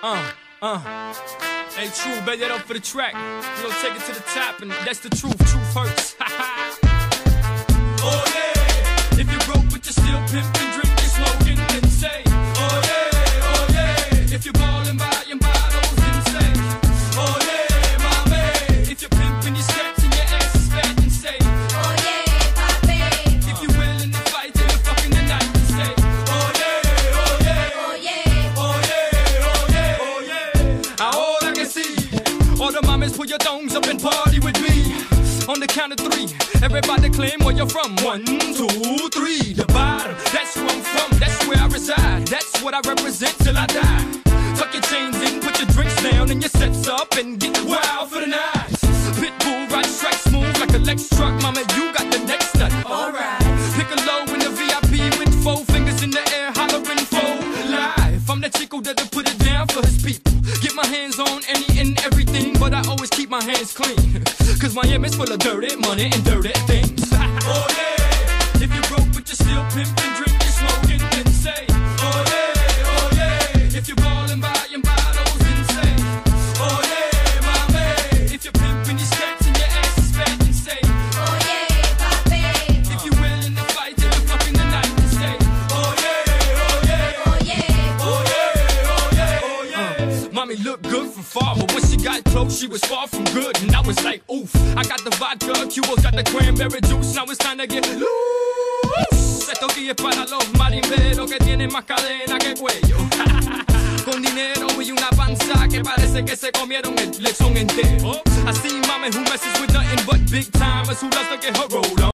Hey, True, bet that up for the track. You know, take it to the top, and that's the truth. Truth hurts. Oh yeah. If you're broke but you're still pimping, drinking, smoking, then say, oh yeah, oh yeah. If you're ballin', buying bottles, then say, oh yeah, mommy. If you're pimping, you're stretching your ass is fat, then say, oh yeah, papi. if you're willing to fight, then you're fucking the night, then say, oh yeah, oh yeah, Oh yeah. oh yeah, oh yeah, oh yeah. Ahora que sí, all the mamas put your thongs up and party with me. On the count of 3, everybody claim where you're from. 1, 2, 3, the bottom. That's where I'm from, that's where I reside. That's what I represent till I die. Tuck your chains in, put your drinks down and your sets up and get wild for the night. Pitbull ride track smooth like a Lex truck. Mama, you got the next nut. Alright. Pick a low in the VIP with 4 fingers in the air, hollering for life. I'm the chico that'll put it down for his people. Get my hands on any and everything, but I always keep my hands clean. Cause Miami's full of dirty money and dirty things. Oh yeah, if you're broke but you're still pimping, drinking, smoking, then say, oh yeah, oh yeah. If you're ballin', buying bottles, then say, oh yeah, mommy. If you're pimping, you're stretching your ass is fat, then say, Oh yeah, papi. if you're willing to fight, then you're fucking the night, then say, oh yeah, oh yeah. Oh yeah. Oh yeah, oh yeah, oh yeah. Mommy looked good from far, but when she got close, she was far from good. And I was like, oof. I got the vodka, Cuba's got the cranberry juice. Now it's time to get loose. Esto aquí es para los marimberos que tienen más cadena que cuello. Con dinero y una panza que parece que se comieron el lechón entero. Así mames who messes with nothing but big timers who loves to get her roll on.